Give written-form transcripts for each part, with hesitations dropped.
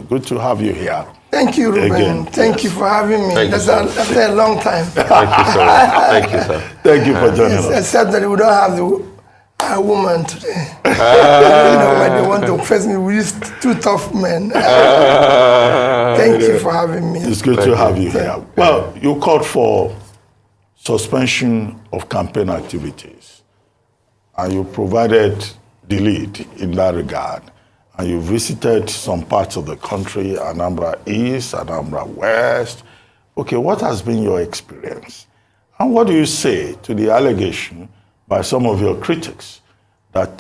Good to have you here. Thank you, Ruben. Again, Thank you for having me. That's a long time. Thank you, sir. Thank you, sir. Thank you for joining us. Except that we don't have a woman today. When they want to face me with these two tough men. Thank you for having me. It's good to have you here. Well, you called for suspension of campaign activities, and you provided the lead in that regard. And you visited some parts of the country, Anambra East, Anambra West. Okay, what has been your experience? And what do you say to the allegation by some of your critics that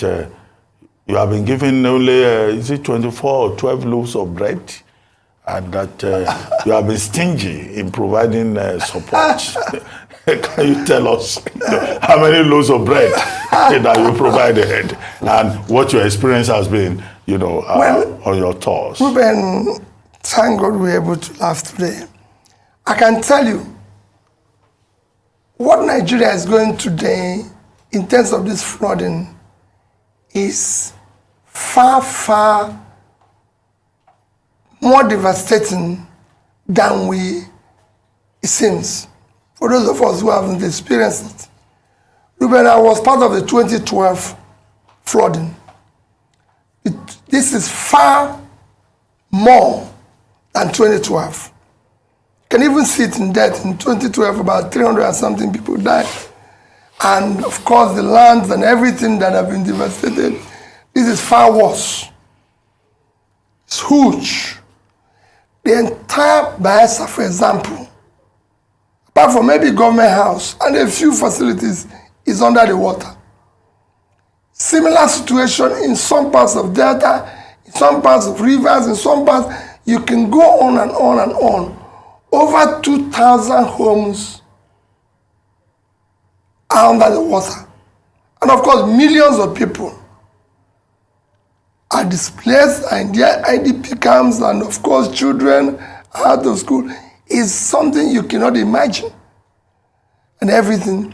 you have been given only, is it 24 or 12 loaves of bread? And that you have been stingy in providing support? Can you tell us how many loaves of bread that you provided and what your experience has been, on your tours? Ruben, thank God we're able to laugh today. I can tell you what Nigeria is going today in terms of this flooding is far, far more devastating than it seems. For those of us who haven't experienced it. Ruben, I was part of the 2012 flooding. This is far more than 2012. You can even see it in death. In 2012, about 300 and something people died. And of course, the lands and everything that have been devastated, this is far worse. It's huge. The entire Bayelsa, for example, apart from maybe government house and a few facilities, is under the water. Similar situation in some parts of Delta, in some parts of rivers, in some parts, you can go on and on and on. Over 2,000 homes are under the water. And of course, millions of people are displaced, and their IDP camps, and of course, children out of school, is something you cannot imagine. And everything.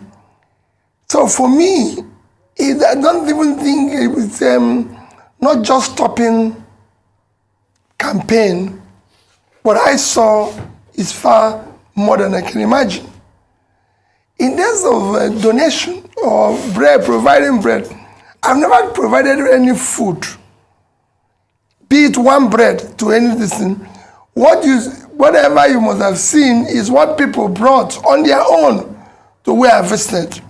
So for me, I don't even think it's not just stopping campaign. What I saw is far more than I can imagine. In terms of donation or bread, providing bread, I've never provided any food, be it one bread to anything. Whatever you must have seen is what people brought on their own to where I visited.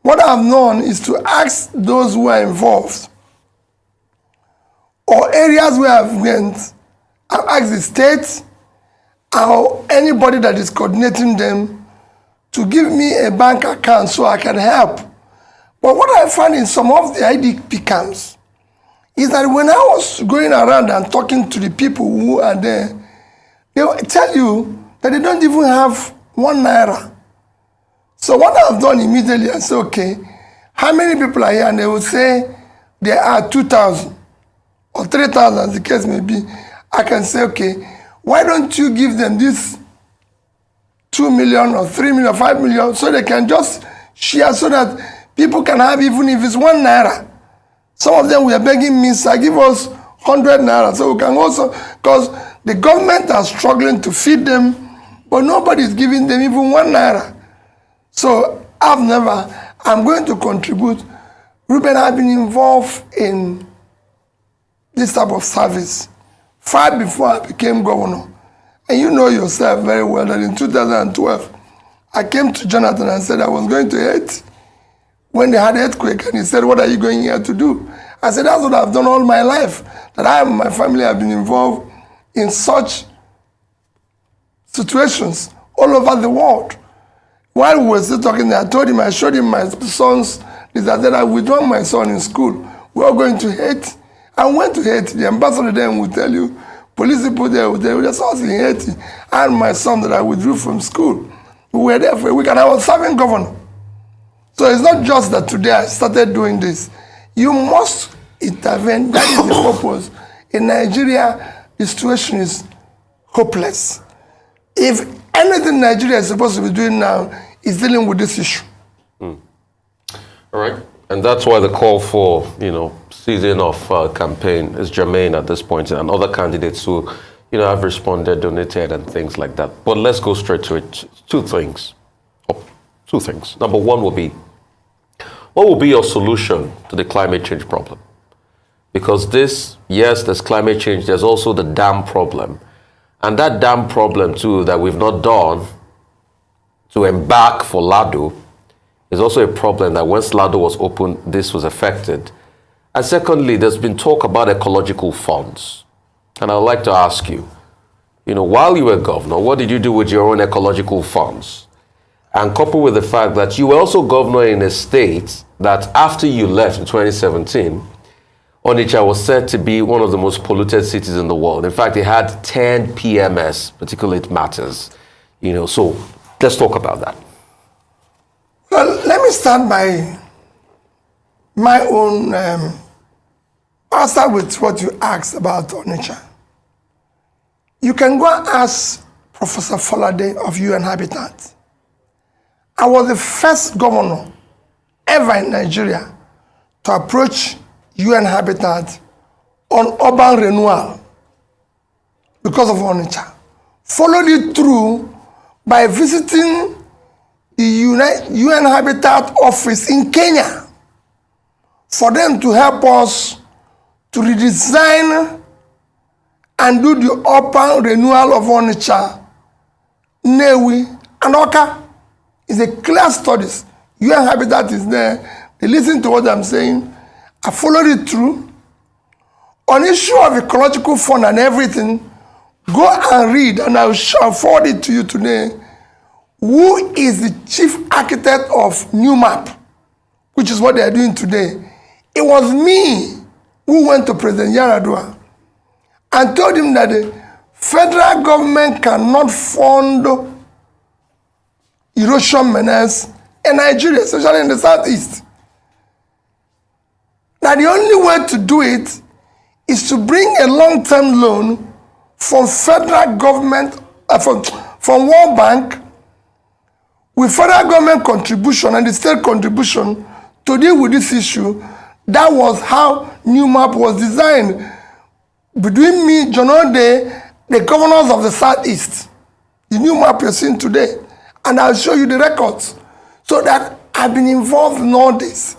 What I've known is to ask those who are involved or areas where I've went, I've asked the state or anybody that is coordinating them to give me a bank account so I can help. But what I found in some of the IDP camps is that when I was going around and talking to the people who are there, they will tell you that they don't even have 1 naira. So what I've done immediately, I say, okay, how many people are here? And they will say there are 2,000 or 3,000, as the case may be. I can say, okay, why don't you give them this 2 million or 3 million, 5 million, so they can just share so that people can have, even if it's 1 naira. Some of them were begging me, sir, give us 100 naira. So we can also, because the government are struggling to feed them, but nobody is giving them even 1 naira. So I'm going to contribute. Ruben, I've been involved in this type of service far before I became governor. And you know yourself very well that in 2012, I came to Jonathan and said I was going to Haiti when they had earthquake, and he said, what are you going here to do? I said, that's what I've done all my life, that I and my family have been involved in such situations all over the world. While we were still talking there, I showed him my sons, that I withdraw my son in school. We were going to Haiti. I went to Haiti. The ambassador then will tell you, police people there will tell you, that's us in Haiti. And my son that I withdrew from school. We were there for a week, and I was serving governor. So it's not just that today I started doing this. You must intervene. That is the purpose. In Nigeria, the situation is hopeless. If anything Nigeria is supposed to be doing now is dealing with this issue. All right. And that's why the call for, ceasing of campaign is germane at this point, and other candidates who have responded, donated, and things like that. But let's go straight to it. Two things. Number one will be, what will be your solution to the climate change problem? Because yes, there's climate change, there's also the dam problem. And that dam problem too that we've not done to embark for Lado is also a problem that once Lado was opened, this was affected. And secondly, there's been talk about ecological funds. And I'd like to ask you, while you were governor, what did you do with your own ecological funds? And coupled with the fact that you were also governor in a state that after you left in 2017, Onitsha was said to be one of the most polluted cities in the world. In fact, it had 10 PMS, particulate matters. So let's talk about that. Well, let me start by my own. I'll start with what you asked about Onitsha. You can go and ask Professor Folade of UN Habitat. I was the first governor ever in Nigeria to approach UN Habitat on urban renewal because of Onitsha. Followed it through by visiting the UN Habitat office in Kenya for them to help us to redesign and do the urban renewal of Onitsha, Newi, and Oka. It's a clear studies. UN Habitat is there. They listen to what I'm saying. I followed it through. On issue of ecological fund and everything, go and read, and I shall forward it to you today. Who is the chief architect of New Map, which is what they are doing today? It was me who went to President Yaradua and told him that the federal government cannot fund erosion menace in Nigeria, especially in the southeast. Now the only way to do it is to bring a long-term loan from federal government, from World Bank, with federal government contribution and the state contribution to deal with this issue. That was how New Map was designed. Between me, John Ode, the governors of the Southeast, the New Map you're seeing today, and I'll show you the records. So that I've been involved in all this.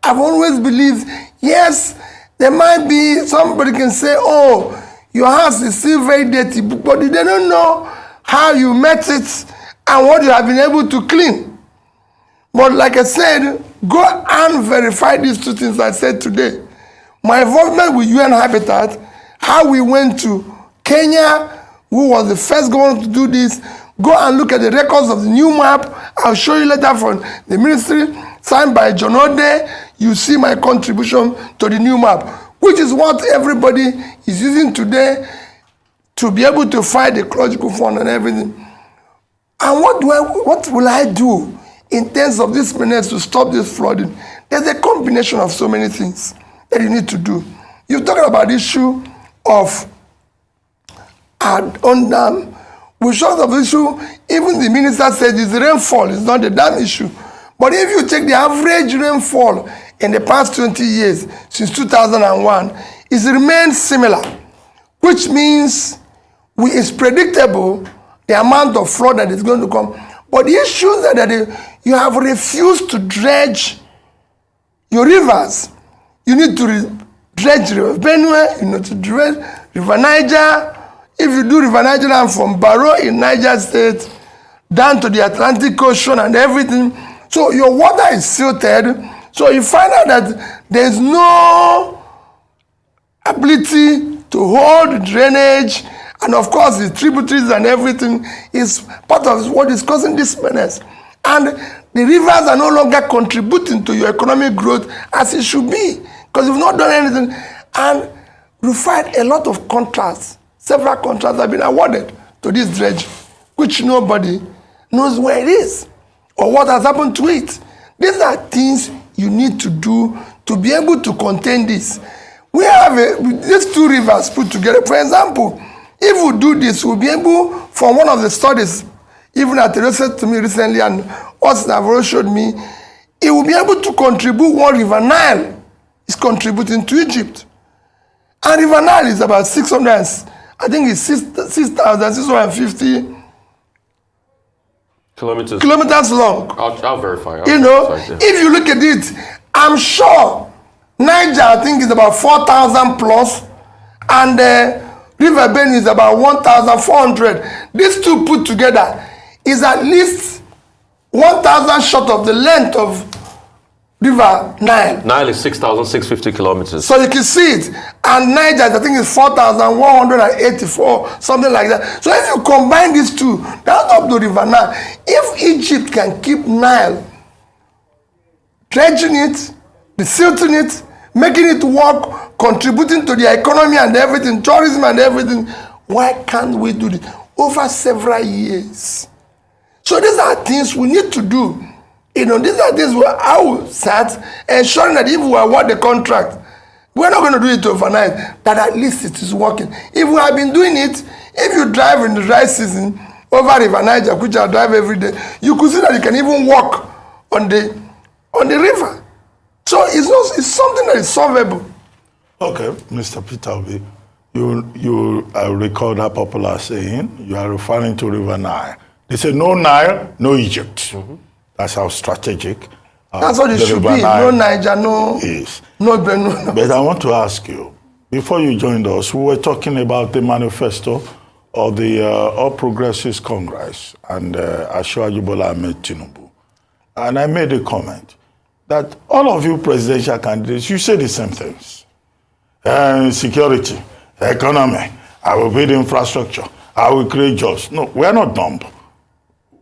I've always believed, yes, there might be, somebody can say, oh, your house is still very dirty, but they don't know how you met it and what you have been able to clean. But like I said, go and verify these two things I said today. My involvement with UN Habitat, how we went to Kenya, who was the first governor to do this. Go and look at the records of the New Map. I'll show you later from the ministry, signed by John Ode. You see my contribution to the New Map, which is what everybody is using today to be able to fight the ecological fund and everything. And what will I do in terms of this menace to stop this flooding? There's a combination of so many things that you need to do. You're talking about the issue of on dam. We short of the issue, even the minister said it's rainfall, it's not the dam issue. But if you take the average rainfall in the past 20 years, since 2001, it's remained similar, which means it's predictable the amount of flood that is going to come. But the issue is that you have refused to dredge your rivers. You need to dredge River Benue, you need to dredge River Niger. If you do River Niger and from Barrow in Niger State down to the Atlantic Ocean and everything, so your water is filtered. So you find out that there's no ability to hold drainage, and of course the tributaries and everything is part of what is causing this menace. And the rivers are no longer contributing to your economic growth as it should be, because you've not done anything. And we find a lot of contracts. Several contracts have been awarded to this dredge, which nobody knows where it is or what has happened to it. These are things you need to do to be able to contain this. We have these two rivers put together. For example, if we do this, we'll be able, from one of the studies, even at the said to me recently, and Austin Navarro showed me, it will be able to contribute what River Nile is contributing to Egypt. And River Nile is about I think it's 6,650 kilometers long. I'll verify. You know, if you look at it, I'm sure Niger, I think, is about 4,000 plus, and River Benue is about 1,400. These two put together is at least 1,000 short of the length of River Nile. Nile is 6,650 kilometers. So you can see it. And Niger, I think, is 4,184, something like that. So if you combine these two, that's up to River Nile. If Egypt can keep Nile, dredging it, desilting it, making it work, contributing to the economy and everything, tourism and everything, why can't we do this over several years? So these are things we need to do. You know, these are things where I will start ensuring that if we award the contract, we're not going to do it overnight, that at least it is working. If we have been doing it, if you drive in the dry season over River Niger, which I drive every day, you could see that you can even walk on the river. So it's something that is solvable. Okay, Mr. Peter Obi, you recall that popular saying, you are referring to River Nile. They say no Nile, no Egypt. That's how strategic. That's what it should be. No Niger, no Benue. But I want to ask you, before you joined us, we were talking about the manifesto of the All Progressives Congress and Asiwaju Bola Ahmed Tinubu. And I made a comment that all of you presidential candidates, you say the same things. Security, economy, I will build infrastructure, I will create jobs. No, we are not dumb.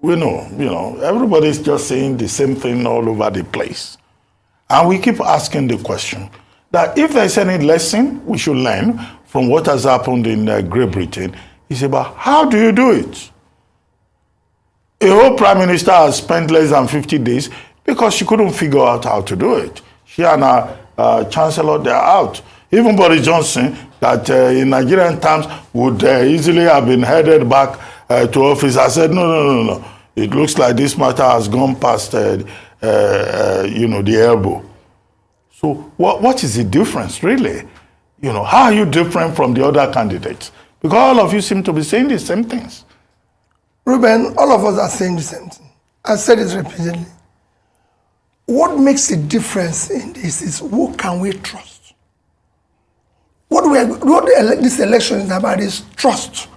We know, everybody's just saying the same thing all over the place. And we keep asking the question that if there's any lesson we should learn from what has happened in Great Britain, it's about how do you do it? A whole prime minister has spent less than 50 days because she couldn't figure out how to do it. She and her chancellor, they're out. Even Boris Johnson, that in Nigerian terms would easily have been headed back to office, I said, no. It looks like this matter has gone past, the elbow. So what is the difference, really? How are you different from the other candidates? Because all of you seem to be saying the same things. Ruben, all of us are saying the same thing. I said it repeatedly. What makes the difference in this is who can we trust? What this election is about is trust.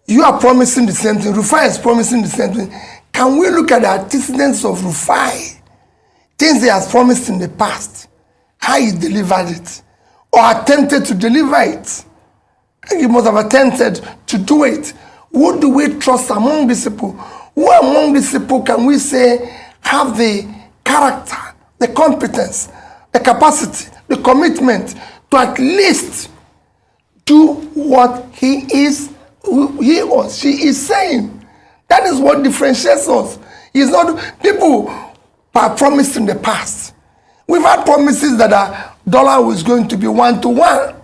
You are promising the same thing. Rufai is promising the same thing. Can we look at the antecedents of Rufai? Things he has promised in the past. How he delivered it. Or attempted to deliver it. He must have attempted to do it. Who do we trust among these people? Who among these people can we say have the character, the competence, the capacity, the commitment to at least do what he or she is saying? That is what differentiates us. It's not people are promised in the past. We've had promises that our dollar was going to be 1 to 1.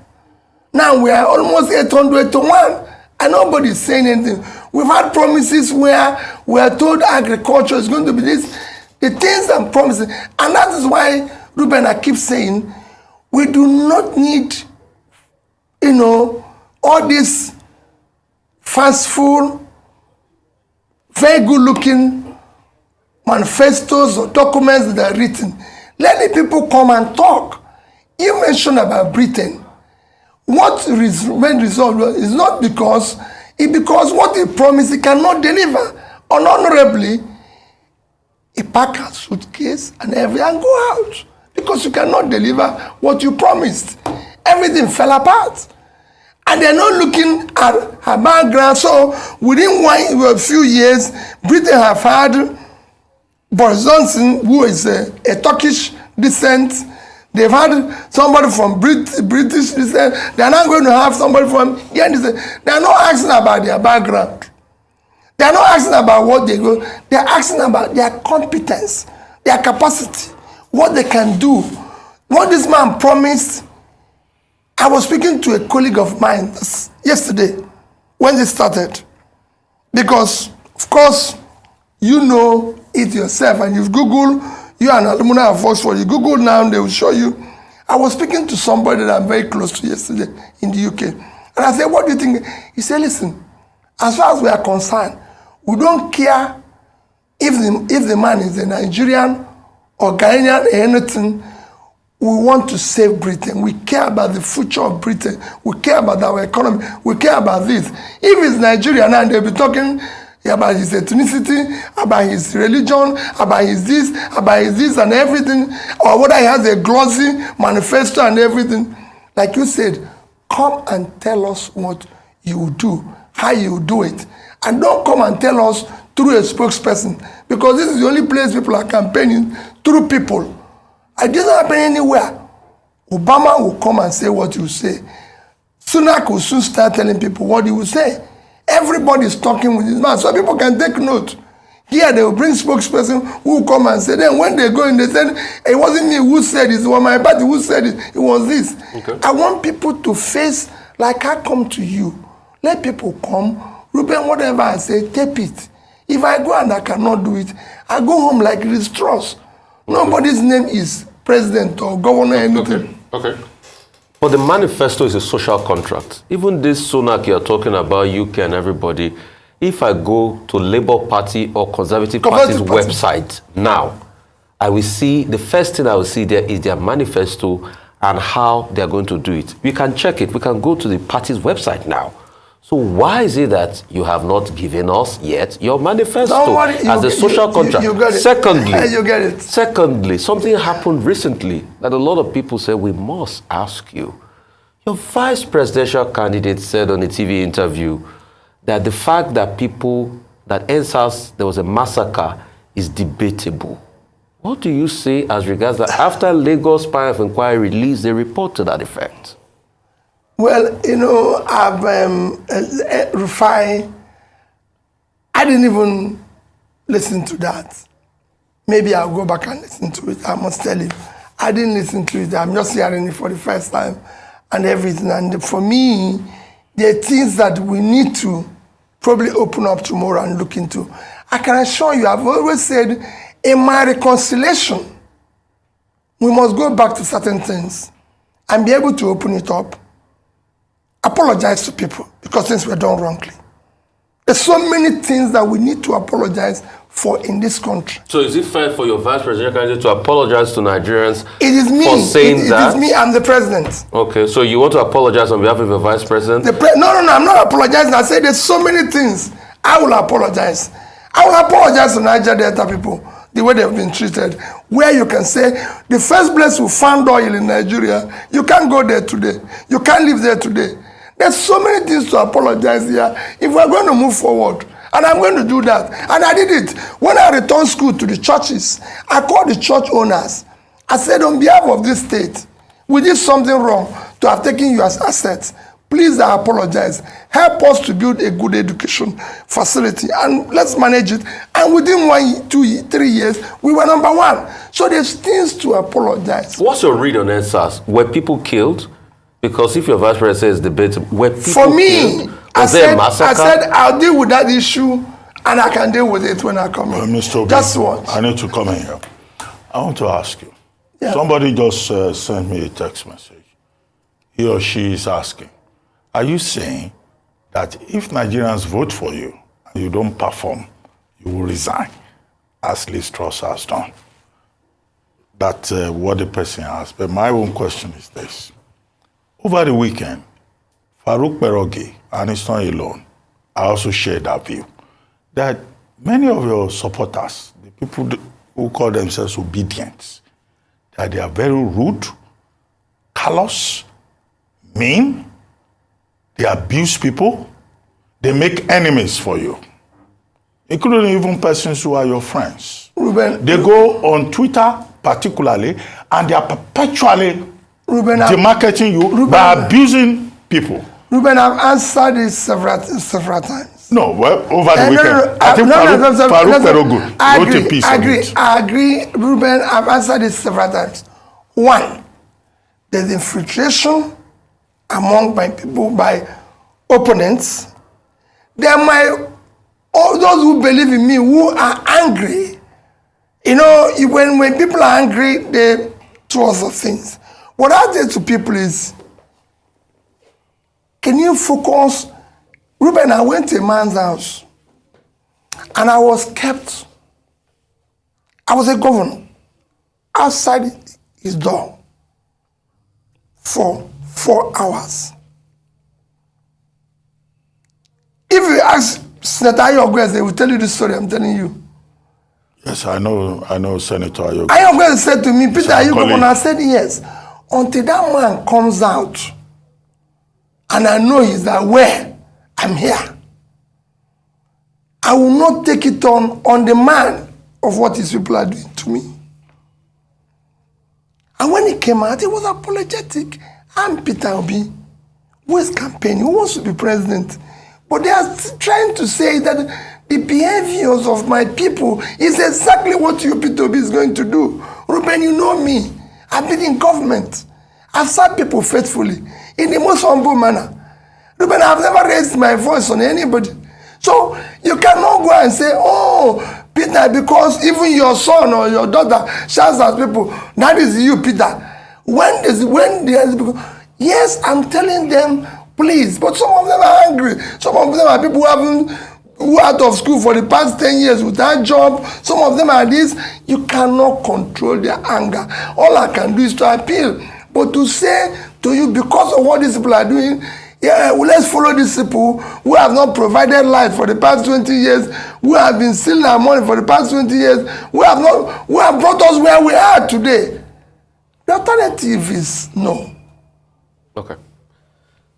Now we are almost 800 to 1, and nobody is saying anything. We've had promises where we are told agriculture is going to be this. The things I'm promising, and that is why, Ruben, I keep saying, we do not need, all these fanciful, very good-looking manifestos or documents that are written. Let the people come and talk. You mentioned about Britain. What when resolved is not because what he promised he cannot deliver. Unhonorably, he pack a suitcase and everything go out because you cannot deliver what you promised. Everything fell apart. And they're not looking at her background. So within a few years, Britain have had Boris Johnson, who is a Turkish descent. They've had somebody from British descent. They're not going to have somebody from Indian descent. They're not asking about their background. They're not asking about what they go. They're asking about their competence, their capacity, what they can do. What this man promised. I was speaking to a colleague of mine yesterday when this started. Because, of course, you know it yourself, and you've Googled, you are an alumni of Oxford, you Google now, they will show you. I was speaking to somebody that I'm very close to yesterday in the UK. And I said, what do you think? He said, listen, as far as we are concerned, we don't care if the man is a Nigerian or Ghanaian or anything. We want to save Britain. We care about the future of Britain. We care about our economy. We care about this. If it's Nigerian and they'll be talking about his ethnicity, about his religion, about his this and everything, or whether he has a glossy manifesto and everything, like you said, come and tell us what you do, how you do it. And don't come and tell us through a spokesperson, because this is the only place people are campaigning through people. It doesn't happen anywhere. Obama will come and say what you say. Sunak will soon start telling people what he will say. Everybody is talking with his mouth, so people can take note. Here they will bring spokesperson who will come and say, then when they go in, they said, it wasn't me who said it, it was my party who said it, it was this. Okay. I want people to face, like I come to you. Let people come. Ruben, whatever I say, tape it. If I go and I cannot do it, I go home like Liz Truss. Nobody's name is president or governor or anything. Okay. But the manifesto is a social contract. Even this Sunak you're talking about, UK and everybody, if I go to Labour Party or Conservative Party's website now, I will see, the first thing I will see there is their manifesto and how they're going to do it. We can check it. We can go to the party's website now. So why is it that you have not given us yet your manifesto as a social contract? You get it. Secondly, you get it. Secondly, something happened recently that a lot of people say we must ask you. Your vice presidential candidate said on a TV interview that the fact that there was a massacre is debatable. What do you say as regards that after Lagos Panel of Inquiry released a report to that effect? Well, you know, I've Rufai, I didn't even listen to that. Maybe I'll go back and listen to it. I must tell you, I didn't listen to it. I'm just hearing it for the first time and everything. And for me, there are things that we need to probably open up tomorrow and look into. I can assure you, I've always said, in my reconciliation, we must go back to certain things and be able to open it up. Apologize to people because things were done wrongly. There's so many things that we need to apologize for in this country. So is it fair for your vice presidential candidate to apologize to Nigerians it is me. For saying that? It is me, I'm the president. Okay, so you want to apologize on behalf of your vice president? No, I'm not apologizing. I said there's so many things. I will apologize. I will apologize to Niger Delta people, the way they've been treated. Where you can say, the first place we found oil in Nigeria, you can't go there today. You can't live there today. There's so many things to apologize here if we're going to move forward. And I'm going to do that. And I did it. When I returned school to the churches, I called the church owners. I said, on behalf of this state, we did something wrong to have taken you as assets. Please, I apologize. Help us to build a good education facility and let's manage it. And within 1, 2, 3 years, we were number one. So there's things to apologize. What's your read on NSAS? Were people killed? Because if your vice president says debate, were people for me, killed? Was there a massacre? I said I'll deal with that issue and I can deal with it when I come in. Mr. Obi, just what? I need to come in here. I want to ask you. Yeah. Somebody just sent me a text message. He or she is asking, are you saying that if Nigerians vote for you and you don't perform, you will resign, as Liz Truss has done? That's what the person asked. But my own question is this. Over the weekend, Farouk Perogi, and it's not alone, I also shared that view, that many of your supporters, the people who call themselves obedient, that they are very rude, callous, mean, they abuse people, they make enemies for you, including even persons who are your friends. Ruben, they go on Twitter particularly, and they are perpetually demarketing you by abusing people. Ruben, I've answered this several times. No, well, over the weekend. I think Farouk Perogi wrote a piece on it. I agree, Ruben, I've answered this several times. One, there's infiltration among my people, by opponents. There are all those who believe in me, who are angry. You know, when people are angry, they do other things. What I say to people is, Can you focus? Ruben, I went to a man's house and I was kept. I was a governor outside his door for 4 hours. If you ask Senator Ayogweze, they will tell you the story I'm telling you. Yes, I know Senator Ayogweze. Ayogweze said to me, Peter, are you governor? I said yes. Until that man comes out and I know he's aware I'm here, I will not take it on the man of what his people are doing to me. And when he came out, he was apologetic. I'm Peter Obi, who is campaigning, who wants to be president. But they are trying to say that the behaviors of my people is exactly what you, Peter Obi, is going to do. Ruben, you know me. I've been in government. I've served people faithfully in the most humble manner. Ruben, I've never raised my voice on anybody. So you cannot go and say, oh, Peter, because even your son or your daughter shouts at people, that is you, Peter. Yes, I'm telling them, please. But some of them are angry. Some of them are people who are out of school for the past 10 years without job. Some of them are this. You cannot control their anger. All I can do is to appeal. But to say to you, because of what these people are doing, yeah, well, let's follow these people who have not provided light for the past 20 years, who have been stealing our money for the past 20 years, who have brought us where we are today. The alternative is no. Okay.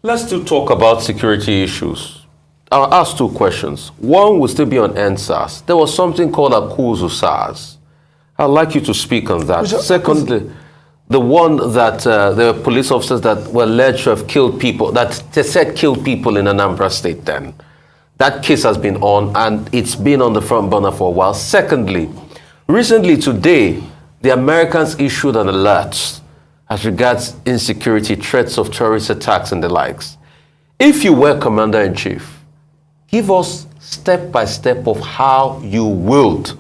Let's still talk about security issues. I'll ask 2 questions. One will still be on NSAS. There was something called Akuzu SARS. I'd like you to speak on that. Secondly, the one that there were police officers that were alleged to have killed people, that they said killed people in Anambra State then. That case has been on, and it's been on the front burner for a while. Secondly, recently today, the Americans issued an alert as regards insecurity, threats of terrorist attacks and the likes. If you were Commander-in-Chief, give us step by step of how you would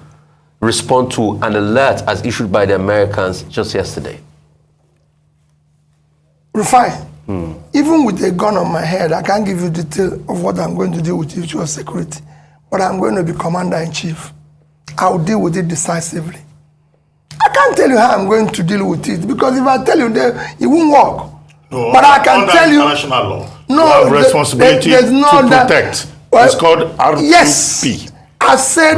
respond to an alert as issued by the Americans just yesterday. Rufai, even with a gun on my head, I can't give you detail of what I'm going to do with issue of security. But I'm going to be Commander-in-Chief. I'll deal with it decisively. I can't tell you how I'm going to deal with it, because if I tell you, it won't work. No, but I can tell you, international law. No, you have responsibility there's no to protect. It's called R2P. Yes, I said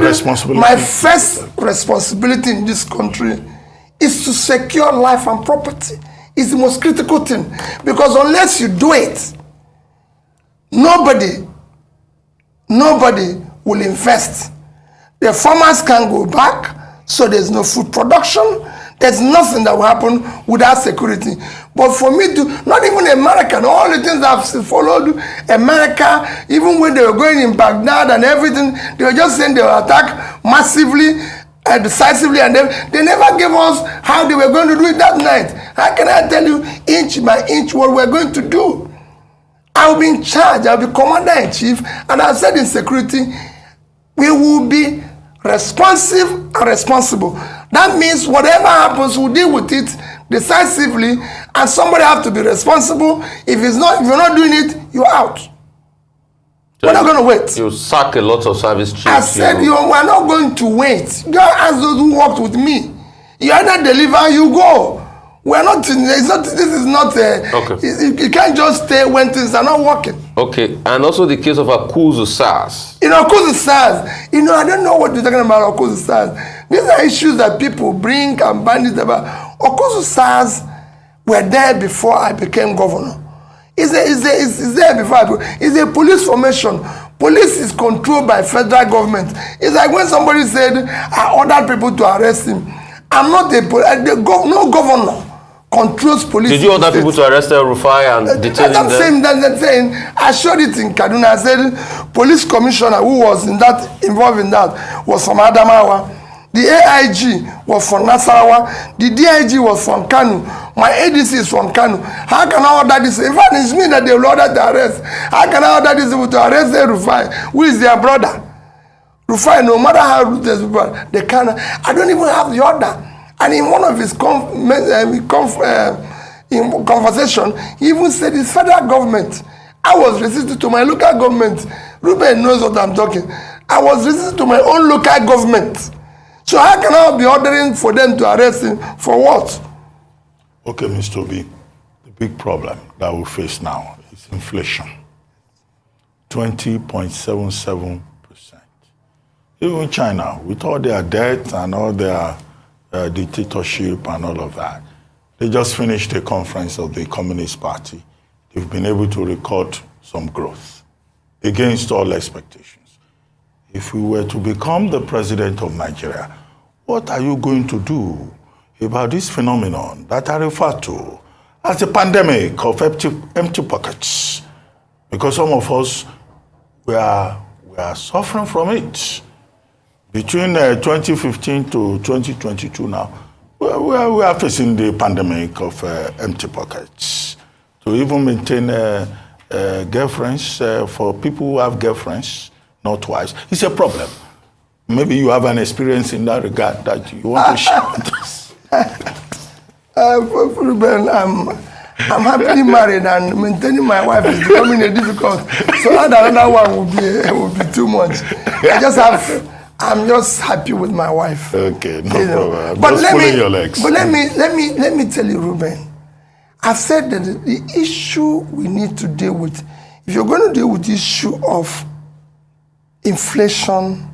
my first responsibility in this country is to secure life and property. It's the most critical thing, because unless you do it, nobody will invest. The farmers can go back, so there's no food production. There's nothing that will happen without security. But for me to, not even America, all the things I've followed, America, even when they were going in Baghdad and everything, they were just saying they will attack massively, decisively, and they never gave us how they were going to do it that night. How can I tell you inch by inch what we're going to do? I'll be in charge, I'll be Commander-in-Chief, and I said in security, we will be responsive and responsible. That means whatever happens, we'll deal with it decisively, and somebody has to be responsible. If you're not doing it, you're out. So we're not going to wait. You sack a lot of service chiefs. I said we're not going to wait. Go ask those who worked with me. You either deliver, you go. We're not. This is not. Okay. You can't just stay when things are not working. Okay, and also the case of Akuzu SARS. Akuzu SARS. I don't know what you're talking about. Akuzu SARS. These are issues that people bring and bandit about. Akuzu SARS were there before I became governor. It's there before. It's a police formation. Police is controlled by federal government. It's like when somebody said, I ordered people to arrest him. I'm not no governor controls police. Did you order people to arrest Rufai and detain them? I'm saying, I showed it in Kaduna. I said, police commissioner who was involved in that was from Adamawa. The AIG was from Nasarawa. The DIG was from Kanu. My ADC is from Kanu. How can I order this? In fact, it's me that they will order the arrest. How can I order these people to arrest Rufai, who is their brother? Rufai, no matter how ruthless people, they cannot. I don't even have the order. And in one of his conversation, he even said it's federal government. I was resisting to my local government. Ruben knows what I'm talking. I was resisting to my own local government. So how can I be ordering for them to arrest him for what? Okay, Mr. B, the big problem that we face now is inflation. 20.77%. Even China, with all their debt and all their dictatorship and all of that, they just finished a conference of the Communist Party. They've been able to record some growth against all expectations. If we were to become the president of Nigeria, what are you going to do about this phenomenon that I refer to as a pandemic of empty pockets? Because some of us, we are suffering from it. Between 2015 to 2022 now, we are facing the pandemic of empty pockets. To even maintain girlfriends for people who have girlfriends, not wives, it's a problem. Maybe you have an experience in that regard that you want to share with us. Ruben, I'm happily married and maintaining my wife is becoming a difficult. So another one would be too much. I'm just happy with my wife. Okay, no problem. But just pulling your legs. But let me tell you, Ruben. I've said that the issue we need to deal with, if you're going to deal with the issue of inflation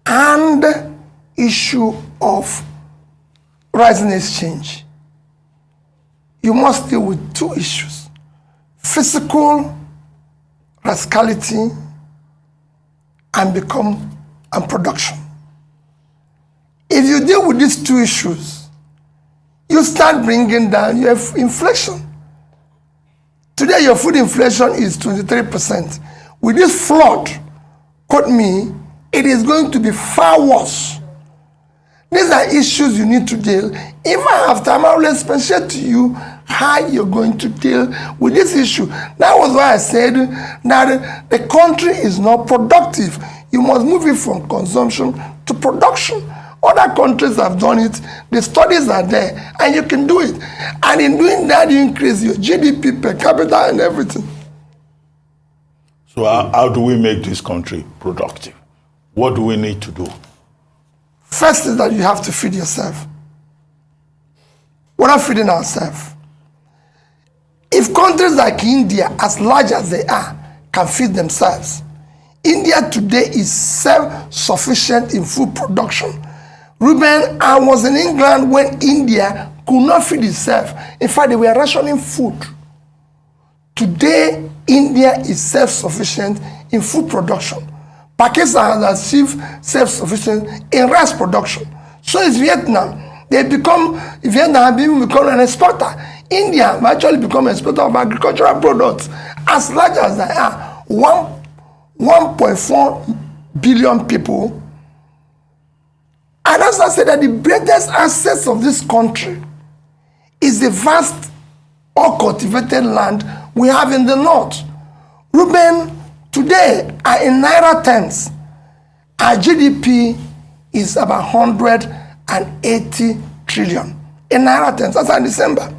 and issue of rising exchange, you must deal with two issues: physical rascality and production. If you deal with these two issues, you start bringing down your inflation. Today, your food inflation is 23%. With this flood, quote me, it is going to be far worse. These are issues you need to deal. If I have time, I will explain to you how you're going to deal with this issue. That was why I said that the country is not productive. You must move it from consumption to production. Other countries have done it. The studies are there, and you can do it. And in doing that, you increase your GDP per capita and everything. So how do we make this country productive? What do we need to do? First is that you have to feed yourself. We're not feeding ourselves. If countries like India, as large as they are, can feed themselves, India today is self-sufficient in food production. Ruben, I was in England when India could not feed itself. In fact, they were rationing food. Today, India is self-sufficient in food production. Pakistan has achieved self-sufficiency in rice production. So is Vietnam. Vietnam has become an exporter. India has actually become an exporter of agricultural products. As large as they are, 1.4 billion people. And as I said, that the greatest assets of this country is the vast uncultivated land we have in the north. Ruben, today, in Naira terms, our GDP is about 180 trillion. In Naira terms, that's in December.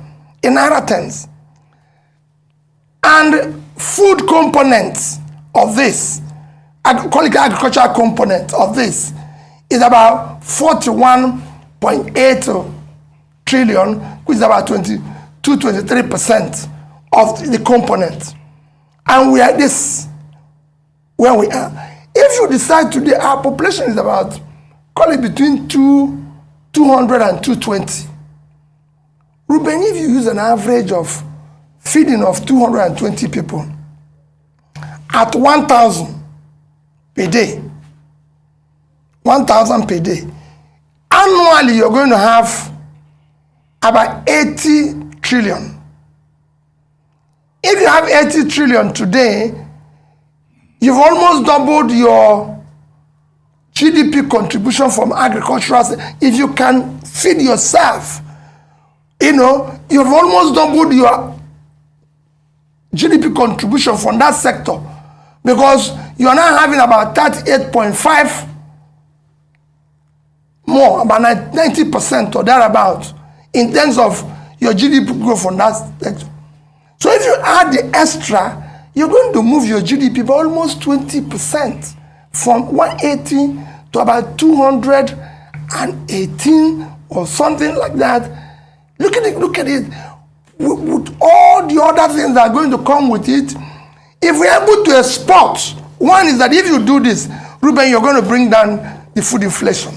In Naira terms. And food components of this, call it agricultural component of this, is about 41.8 trillion, which is about 23% of the component. And we are this where we are. If you decide today, our population is about, call it between 200 and 220. Ruben, if you use an average of feeding of 220 people at 1,000 per day, 1,000 per day, annually you're going to have about 80 trillion. If you have 80 trillion today, you've almost doubled your GDP contribution from agricultural. If you can feed yourself, you've almost doubled your GDP contribution from that sector, because you are now having about 38.5 more, about 90% or thereabout, in terms of your GDP growth from that sector. So if you add the extra you're going to move your GDP by almost 20% from 180 to about 218 or something like that. Look at it, with all the other things that are going to come with it. If we're able to export, one is that if you do this, Ruben, you're going to bring down the food inflation.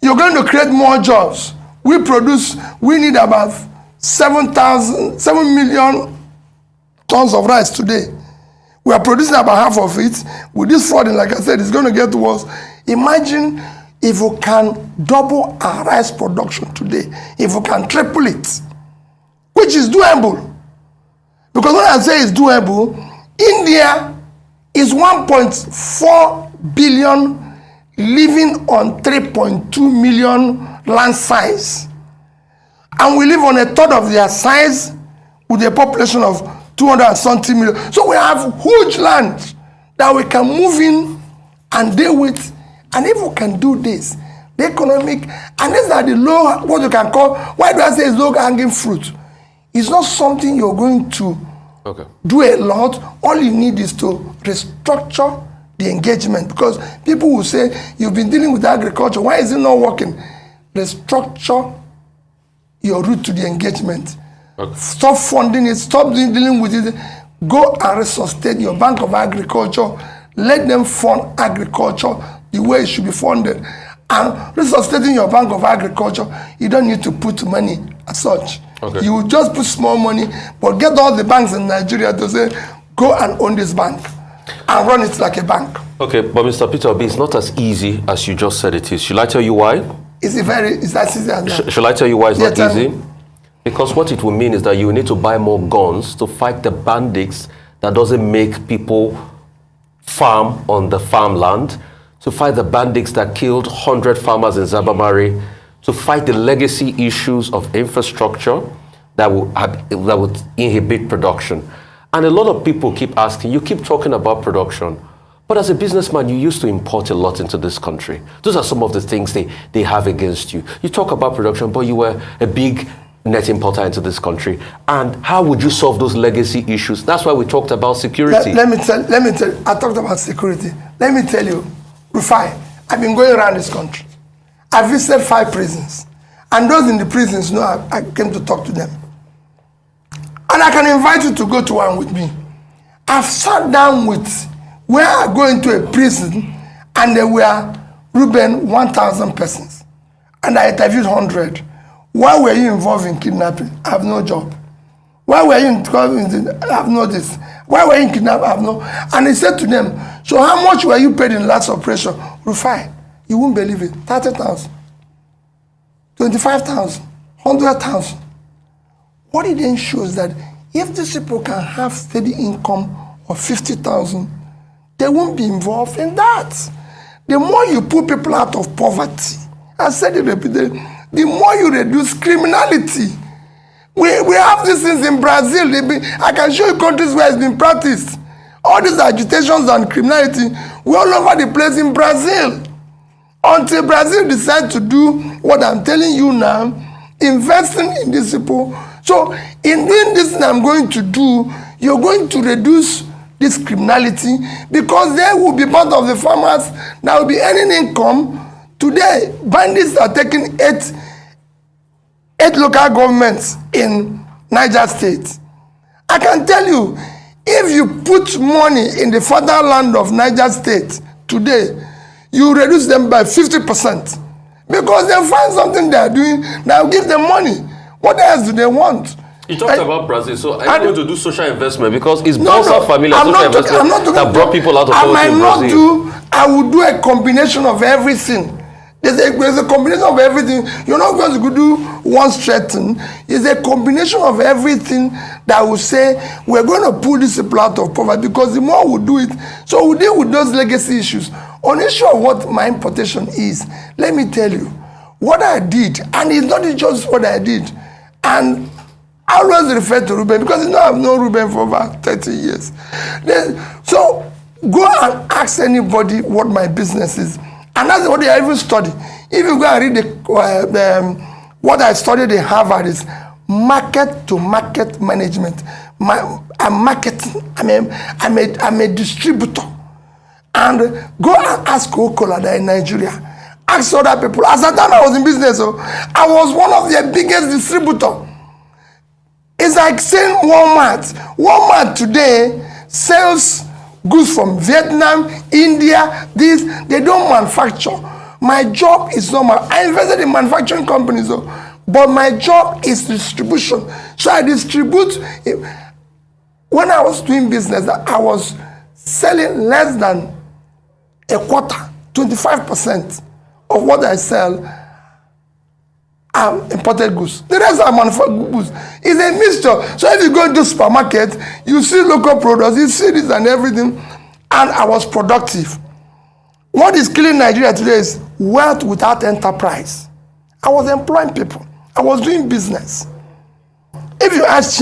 You're going to create more jobs. We need about 7 million tons of rice today. We are producing about half of it. With this flooding, like I said, it's going to get worse. Imagine if we can double our rice production today, if we can triple it, which is doable. Because when I say it's doable, India is 1.4 billion living on 3.2 million land size. And we live on a third of their size with a population of 270 million. So we have huge land that we can move in and deal with. And if we can do this, the economic, and these are the low, what you can call, why do I say it's low-hanging fruit? It's not something you're going to do a lot. All you need is to restructure the engagement, because people will say, you've been dealing with agriculture, why is it not working? Restructure your route to the engagement. Stop funding it, stop dealing with it. Go and resuscitate your Bank of Agriculture. Let them fund agriculture the way it should be funded. And resuscitating your Bank of Agriculture, you don't need to put money as such. You will just put small money, but get all the banks in Nigeria to say, go and own this bank and run it like a bank. Okay, but Mr. Peter Obi, it's not as easy as you just said it is. Should I tell you why? It's as easy as that. Shall I tell you why it's not easy? Because what it will mean is that you need to buy more guns to fight the bandits that doesn't make people farm on the farmland, to fight the bandits that killed 100 farmers in Zabamari, to fight the legacy issues of infrastructure that would inhibit production. And a lot of people keep asking, you keep talking about production, but as a businessman, you used to import a lot into this country. Those are some of the things they have against you. You talk about production, but you were a big net importer into this country. And how would you solve those legacy issues? That's why we talked about security. Let me tell you, I talked about security. Let me tell you, Rufai, I've been going around this country. I visited 5 prisons. And those in the prisons know I came to talk to them. And I can invite you to go to one with me. I've sat down with, where I go into a prison, and there were, Ruben, 1,000 persons. And I interviewed 100. Why were you involved in kidnapping? I have no job. Why were you involved in I have no this? Why were you in kidnapping? I have no. And he said to them, so how much were you paid in last operation? Rufai, you won't believe it. 30,000, 25,000, 100,000. What it then shows that if these people can have steady income of 50,000, they won't be involved in that. The more you put people out of poverty, I said it repeatedly, the more you reduce criminality. We have these things in Brazil. I can show you countries where it's been practiced. All these agitations and criminality, we're all over the place in Brazil. Until Brazil decides to do what I'm telling you now, investing in these people. So in doing this thing I'm going to do, you're going to reduce this criminality, because they will be part of the farmers that will be earning income. Today, bandits are taking eight local governments in Niger State. I can tell you, if you put money in the fatherland of Niger State today, you reduce them by 50%. Because they find something they are doing that will give them money. What else do they want? You talked about Brazil, so are you going to do social investment? Because it's Bolsa Familia social investment that brought people out of poverty in Brazil. I will do a combination of everything. There's a combination of everything. You're not going to do one straight thing. It's a combination of everything that will say, we're going to pull this people out of poverty, because the more we do it, so we deal with those legacy issues. On the issue of what my importation is, let me tell you, what I did, and it's not just what I did, and I always refer to Ruben, because you know I've known Ruben for about 30 years. So go and ask anybody what my business is. And that's what I even study. If you go and read what I studied in Harvard, is market to market management. I'm marketing. I'm a distributor. And go and ask Coca-Cola that in Nigeria. Ask other people. At the time I was in business, I was one of their biggest distributors. It's like saying Walmart. Walmart today sells goods from Vietnam, India, this. They don't manufacture. My job is not I invested in manufacturing companies, but my job is distribution. So I distribute. When I was doing business, I was selling less than a quarter, 25% of what I sell are imported goods. The rest are manufactured goods. It's a mixture. So if you go into supermarket, you see local products, you see this and everything, and I was productive. What is killing Nigeria today is wealth without enterprise. I was employing people. I was doing business. If you ask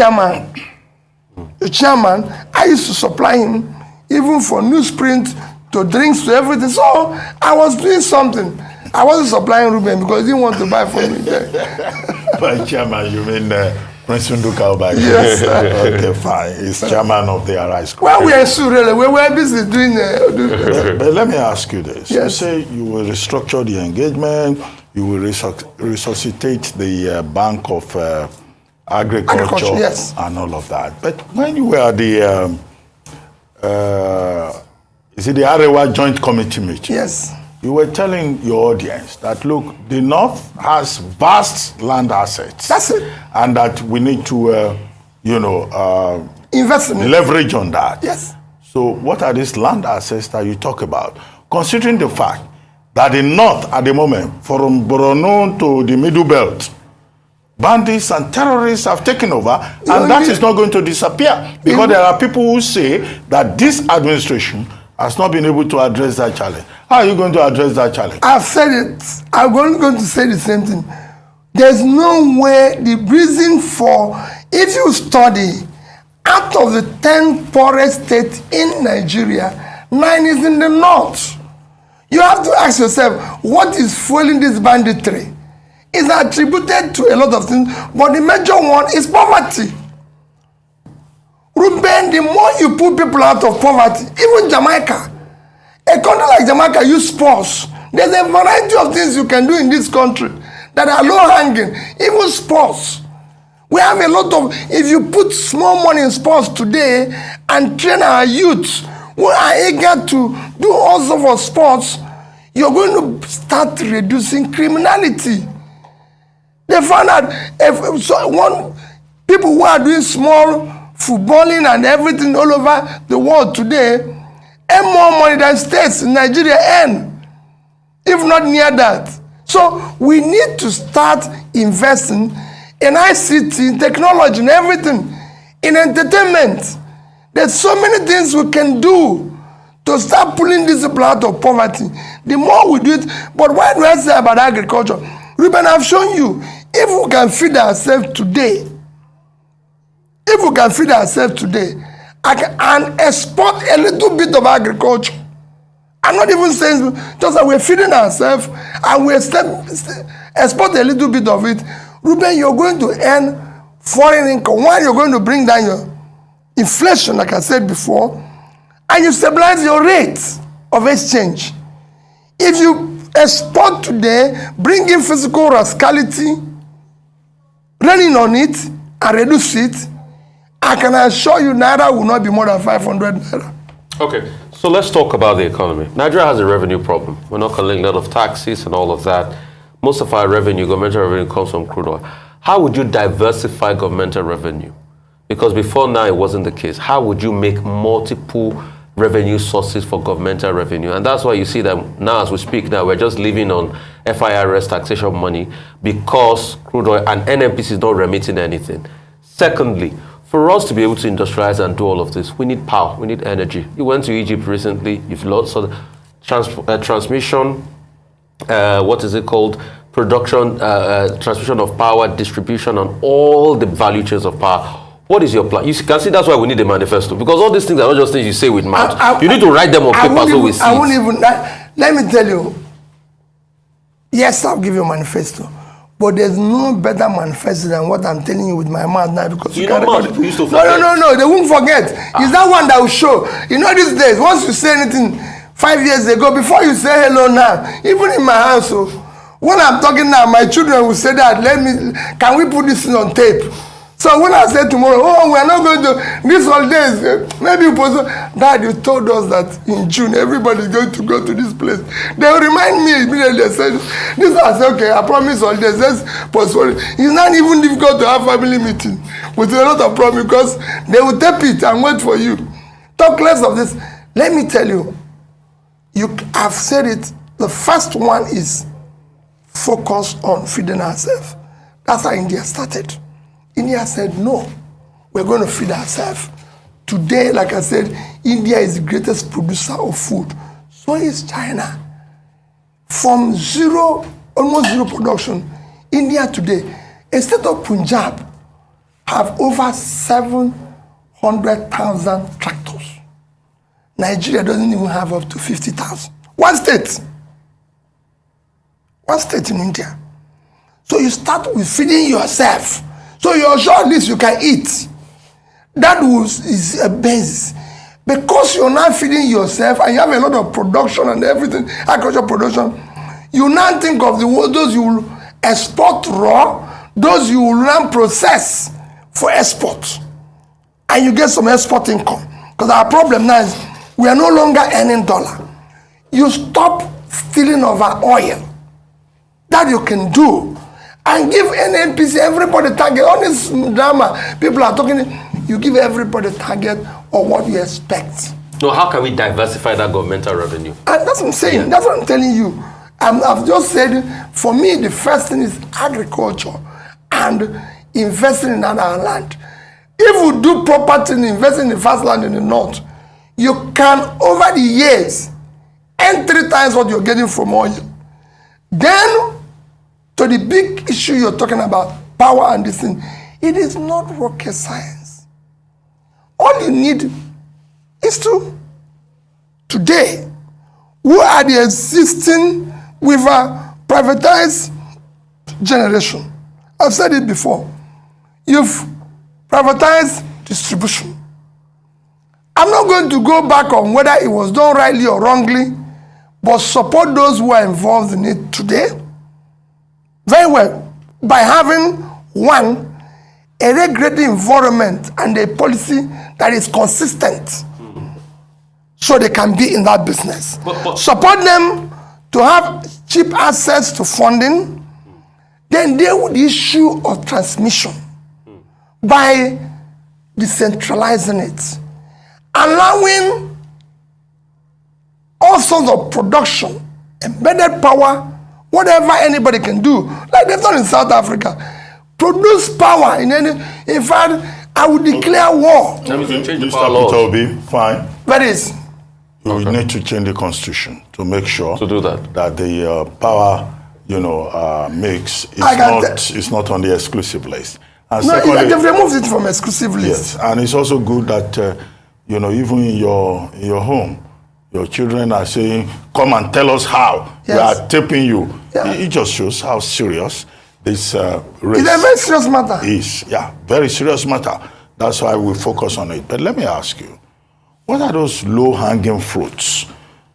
the chairman, I used to supply him even for newsprint, to drinks, to everything. So I was doing something. I wasn't supplying Ruben because he didn't want to buy from me there. By chairman, you mean Prince Nduka? Yes. Okay, fine. He's chairman of the Arise Group. Well, we are still really, we were busy doing. But let me ask you this. Yes. You say you will restructure the engagement, you will resuscitate the Bank of Agriculture, yes, and all of that. But when you were the is it the Arewa Joint Committee meeting? Yes. You were telling your audience that, look, the North has vast land assets. That's it. And that we need to, invest in it. Leverage on that. Yes. So what are these land assets that you talk about? Considering the fact that the North at the moment, from Borno to the Middle Belt, bandits and terrorists have taken over, and that is not going to disappear. Because there are people who say that this administration has not been able to address that challenge. How are you going to address that challenge? I've said it. I'm going to say the same thing. There's no way. The reason for, if you study, out of the 10 poorest states in Nigeria, 9 is in the north. You have to ask yourself, what is fueling this banditry? It's attributed to a lot of things, but the major one is poverty. Ruben, the more you put people out of poverty, even Jamaica, a country like Jamaica use sports. There's a variety of things you can do in this country that are low-hanging, even sports. We have a lot of, if you put small money in sports today and train our youth who are eager to do all sorts of sports, you're going to start reducing criminality. They found out people who are doing small footballing and everything all over the world today earn more money than states in Nigeria earn, if not near that. So we need to start investing in ICT, in technology, in everything, in entertainment. There's so many things we can do to start pulling these people out of poverty. The more we do it, but why do I say about agriculture? Ruben, I've shown you, if we can feed ourselves today, and export a little bit of agriculture, I'm not even saying just that we're feeding ourselves and we export a little bit of it, Ruben, you're going to earn foreign income. One, you're going to bring down your inflation, like I said before, and you stabilize your rate of exchange. If you export today, bring in physical rascality, running on it, and reduce it, I can assure you Naira will not be more than 500 Naira. Okay, so let's talk about the economy. Nigeria has a revenue problem. We're not collecting a lot of taxes and all of that. Most of our revenue, governmental revenue, comes from crude oil. How would you diversify governmental revenue? Because before now, it wasn't the case. How would you make multiple revenue sources for governmental revenue? And that's why you see that now, as we speak now, we're just living on FIRS taxation money because crude oil and NNPC is not remitting anything. Secondly, for us to be able to industrialize and do all of this, we need power, we need energy. You went to Egypt recently, you've lost transmission, production, transmission of power, distribution, and all the value chains of power. What is your plan? You can see that's why we need a manifesto, because all these things are not just things you say with mouth. You need to write them on paper so we see. I won't even, let me tell you, yes, I'll give you a manifesto. But there's no better manifesto than what I'm telling you with my mouth now, because You can know, record people it. used to forget. No, they won't forget. It's that one that will show. You know, these days, once you say anything 5 years ago, before you say hello now, even in my house, so when I'm talking now, my children will say that, can we put this thing on tape? So when I say tomorrow, oh, we're not going to, these holidays, maybe you post, Dad, you told us that in June, everybody's going to go to this place. They will remind me immediately. They said, this, I said, okay, I promise holidays, let's postpone it. It's not even difficult to have family meeting with a lot of problems, because they will tape it and wait for you. Talk less of this. Let me tell you, I've said it, the first one is focus on feeding ourselves. That's how India started. India said, no, we're going to feed ourselves. Today, like I said, India is the greatest producer of food. So is China. From zero, almost zero production, India today, a state of Punjab, have over 700,000 tractors. Nigeria doesn't even have up to 50,000. One state in India. So you start with feeding yourself. So you're sure at least you can eat. That is a basis. Because you're not feeding yourself and you have a lot of production and everything, agricultural production, you now think of those you will export raw, those you will now process for export. And you get some export income. Because our problem now is we are no longer earning dollar. You stop stealing of our oil. That you can do. And give NNPC, everybody target. All this drama, people are talking, you give everybody target of what you expect. So how can we diversify that governmental revenue? And that's what I'm saying. Yeah. That's what I'm telling you. I've just said, for me, the first thing is agriculture and investing in our land. If we do property and invest in the fast land in the north, you can, over the years, earn 3 times what you're getting from oil. Then, to the big issue you're talking about, power and this thing, it is not rocket science. All you need is today, who are the existing with a privatized generation. I've said it before. You've privatized distribution. I'm not going to go back on whether it was done rightly or wrongly, but support those who are involved in it today very well by having, one, a regulated environment and a policy that is consistent so they can be in that business. Support them to have cheap access to funding, then deal with the issue of transmission by decentralizing it, allowing all sorts of production, embedded power, whatever anybody can do, like they've done in South Africa. Produce power in fact, I would declare war. Mr. Peter Obi, fine. That is. We need to change the constitution to make sure to do that the power, mix is not on the exclusive list. And no, secondly, they've removed it from exclusive list. Yes, and it's also good that even in your home, your children are saying, "Come and tell us how." Yes. We are taping you. Yeah. It just shows how serious this race is. A very serious matter. Very serious matter. That's why we focus on it. But let me ask you, what are those low-hanging fruits?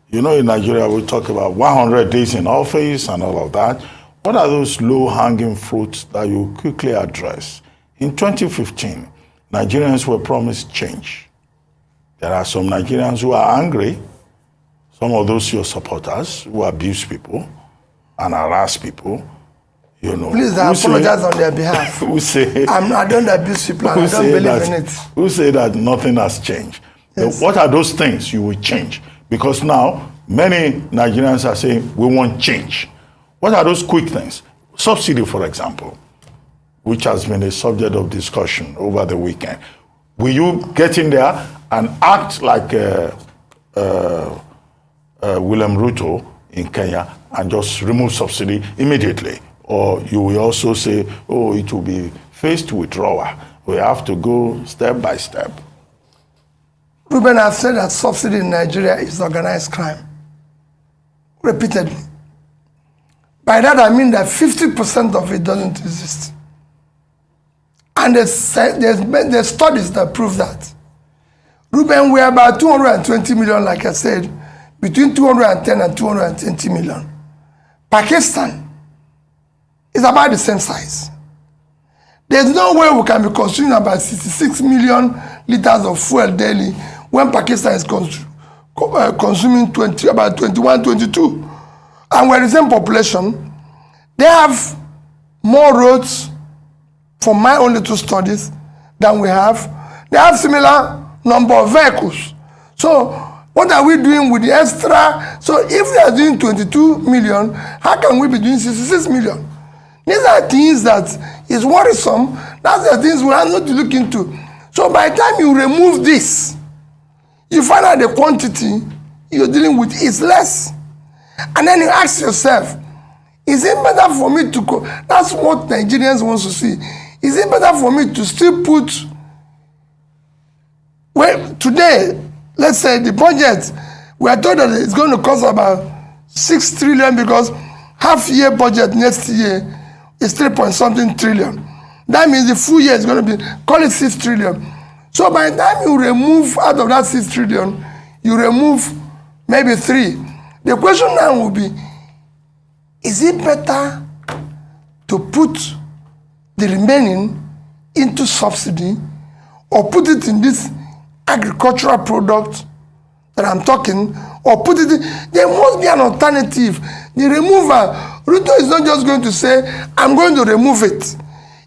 In Nigeria, we talk about 100 days in office and all of that. What are those low-hanging fruits that you quickly address? In 2015, Nigerians were promised change. There are some Nigerians who are angry, some of those your supporters who abuse people and harass people. Please, I apologize on their behalf. Who say I don't abuse people. I don't believe in it. Who say that nothing has changed? Yes. What are those things you will change? Because now many Nigerians are saying we want change. What are those quick things? Subsidy, for example, which has been a subject of discussion over the weekend. Will you get in there and act like William Ruto in Kenya and just remove subsidy immediately? Or you will also say, oh, it will be phased withdrawal. We have to go step by step. Ruben, I've said that subsidy in Nigeria is organized crime. Repeatedly. By that I mean that 50% of it doesn't exist. And there's studies that prove that. Ruben, we are about 220 million, like I said, between 210 and 220 million. Pakistan is about the same size. There's no way we can be consuming about 66 million liters of fuel daily when Pakistan is consuming about 21, 22. And we're the same population. They have more roads, from my only two studies, than we have. They have similar number of vehicles. So what are we doing with the extra? So if we are doing 22 million, how can we be doing 66 million? These are things that is worrisome. That's the things we are not to look into. So by the time you remove this, you find out the quantity you're dealing with is less. And then you ask yourself, is it better for me to go? That's what Nigerians want to see. Is it better for me to still put, well, today, let's say the budget, we are told that it's going to cost about 6 trillion because half-year budget next year is 3-point-something trillion. That means the full year is going to be, call it 6 trillion. So by the time you remove out of that 6 trillion, you remove maybe 3. The question now will be, is it better to put the remaining into subsidy or put it in this agricultural product that I'm talking, or put it in, there must be an alternative. The remover, Ruto is not just going to say, I'm going to remove it.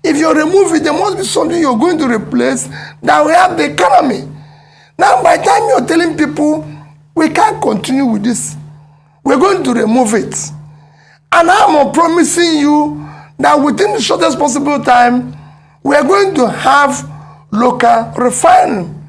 If you remove it, there must be something you're going to replace that will help the economy. Now, by the time you're telling people, we can't continue with this, we're going to remove it. And I'm promising you that within the shortest possible time, we're going to have local refining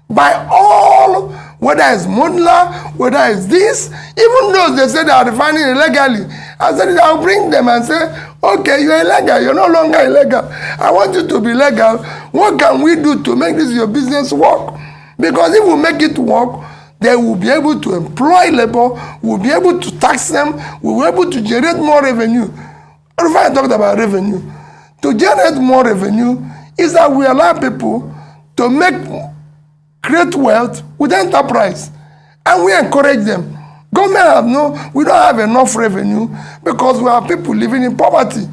by all, whether it's modular, whether it's this, even though they say they are refining illegally. I said I'll bring them and say, okay, you're illegal, you're no longer illegal. I want you to be legal. What can we do to make this your business work? Because if we make it work, they will be able to employ labor, we'll be able to tax them, we'll be able to generate more revenue. If I talked about revenue, to generate more revenue is that we allow people to create wealth with enterprise. And we encourage them. Government we don't have enough revenue because we have people living in poverty.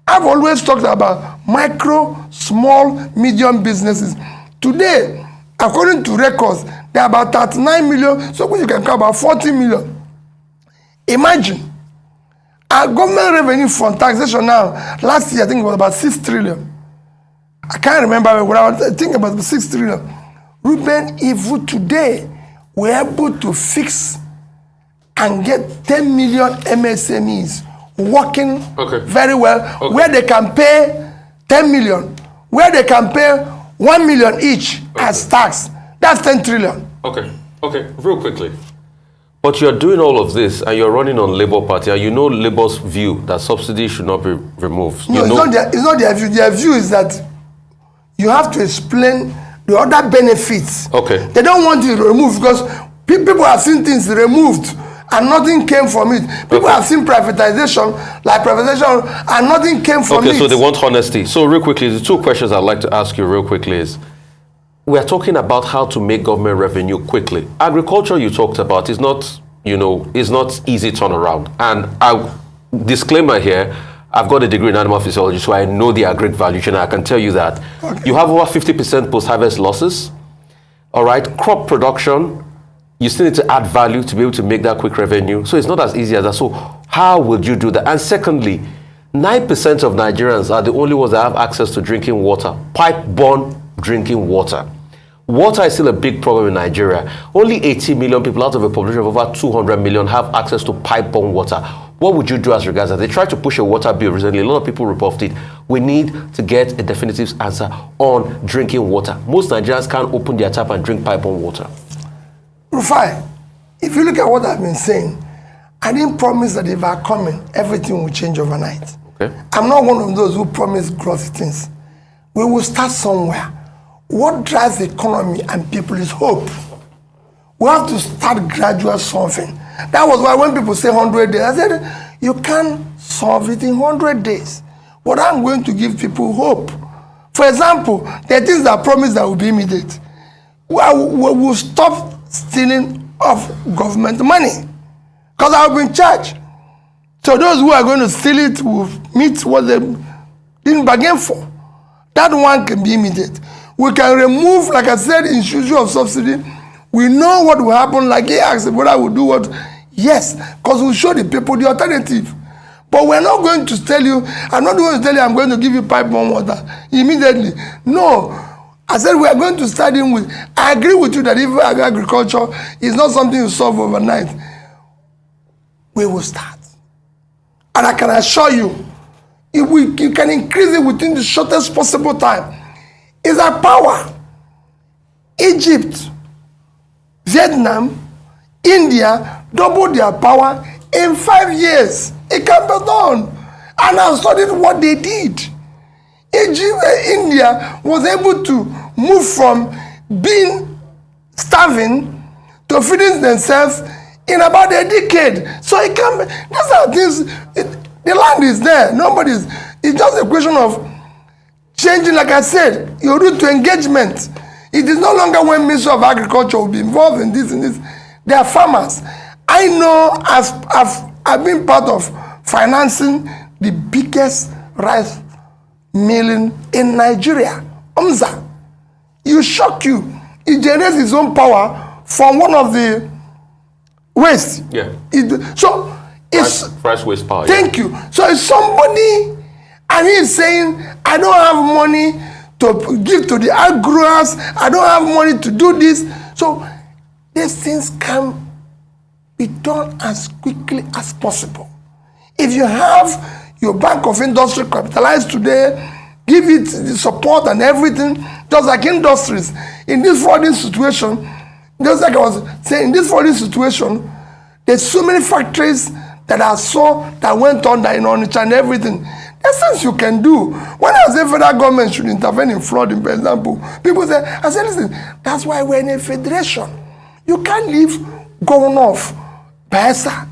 I've always talked about micro, small, medium businesses. Today, according to records, there are about 39 million, so you can count about 40 million. Imagine, our government revenue from taxation now, last year I think it was about 6 trillion. I can't remember, but I think about 6 trillion. Ruben, if we today we're able to fix and get 10 million MSMEs working very well, where they can pay 10 million, where they can pay 1 million each as tax, that's 10 trillion. Okay, real quickly. But you're doing all of this and you're running on Labour Party and you know Labour's view that subsidies should not be removed. No, it's not their view. Their view is that you have to explain the other benefits. Okay. They don't want it removed because people have seen things removed and nothing came from it. People have seen privatization, and nothing came from it. Okay, so they want honesty. So real quickly, the two questions I'd like to ask you real quickly is, we're talking about how to make government revenue quickly. Agriculture you talked about is not, is not easy turnaround. And disclaimer here, I've got a degree in animal physiology, so I know the agric value chain. I can tell you that. Okay. You have over 50% post-harvest losses. All right, crop production, you still need to add value to be able to make that quick revenue. So it's not as easy as that. So how would you do that? And secondly, 9% of Nigerians are the only ones that have access to drinking water, pipe-borne drinking water. Water is still a big problem in Nigeria. Only 80 million people out of a population of over 200 million have access to pipe-borne water. What would you do as regards that? They tried to push a water bill recently. A lot of people reported it. We need to get a definitive answer on drinking water. Most Nigerians can't open their tap and drink pipe-borne water. Rufai, if you look at what I've been saying, I didn't promise that if I come in, everything will change overnight. Okay. I'm not one of those who promise glossy things. We will start somewhere. What drives the economy and people is hope. We have to start gradual something. That was why when people say 100 days, I said, You can solve it in 100 days. But I'm going to give people hope. For example, there are things that I promise that will be immediate. We will stop stealing of government money because I will be in charge. So those who are going to steal it will meet what they didn't bargain for. That one can be immediate. We can remove, like I said, issue of subsidy. We know what will happen. Like he asked whether I will do what. Yes, because we show the people the alternative. But we're not going to tell you, I'm not going to tell you I'm going to give you pipe bomb water immediately. No. I said we are going to start in with, I agree with you that if agriculture is not something you solve overnight, we will start. And I can assure you, if you can increase it within the shortest possible time. It's a power. Egypt, Vietnam, India doubled their power in 5 years. It can be done. And I've studied what they did. India was able to move from being starving to feeding themselves in about a decade. So it can be, these are things, the land is there. It's just a question of changing, like I said, your route to engagement. It is no longer when Ministry of Agriculture will be involved in this and this. They are farmers. I know I've been part of financing the biggest rice milling in Nigeria, Umza. You shock you. It generates its own power from one of the waste. Yeah. So it's fresh waste power. Thank you. So it's somebody, and he's saying, I don't have money to give to the growers. I don't have money to do this. So these things can be done as quickly as possible. If you have your Bank of Industry capitalized today, give it the support and everything, just like industries. In this flooding situation, just like I was saying, in this flooding situation, there's so many factories that went under in Onitsha and everything. There's things you can do. When I say federal government should intervene in flooding, for example, people say, I say, listen, that's why we're in a federation. You can't leave Governor of Bayelsa,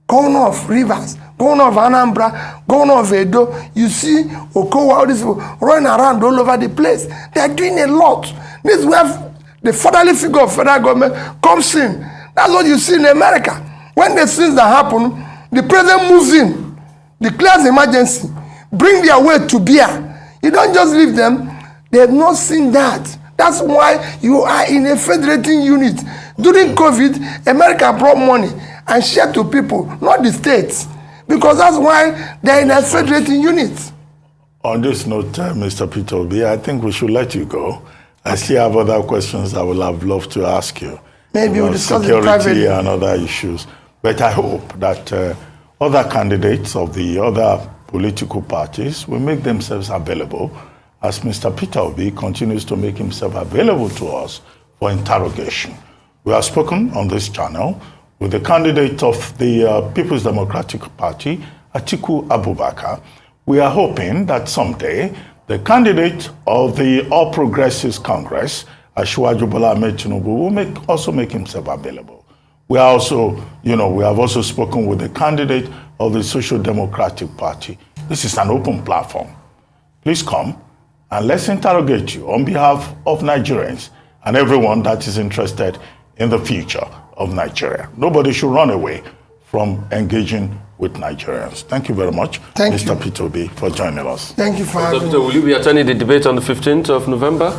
Governor of Rivers, Governor of Anambra, Governor of Edo. You see Okowa, all these people running around all over the place. They're doing a lot. This is where the fatherly figure of federal government comes in. That's what you see in America. When the things that happen, the president moves in, declares emergency, bring their weight to bear. You don't just leave them. They have not seen that. That's why you are in a federating unit. During COVID, America brought money and shared to people, not the states. Because that's why they're in a federating unit. On this note, Mr. Peter Obi, I think we should let you go. I still have other questions I would have loved to ask you. Maybe we'll discuss security it privately. And other issues. But I hope that other candidates of the other political parties will make themselves available as Mr. Peter Obi continues to make himself available to us for interrogation. We have spoken on this channel with the candidate of the People's Democratic Party, Atiku Abubakar. We are hoping that someday the candidate of the All Progressives Congress, Asiwaju Bola Ahmed Tinubu, will also make himself available. We are also, we have also spoken with the candidate of the Social Democratic Party. This is an open platform. Please come and let's interrogate you on behalf of Nigerians and everyone that is interested in the future of Nigeria. Nobody should run away from engaging with Nigerians. Thank you very much, Mr. Peter Obi, for joining us. Thank you for having me. Will you be attending the debate on the 15th of November?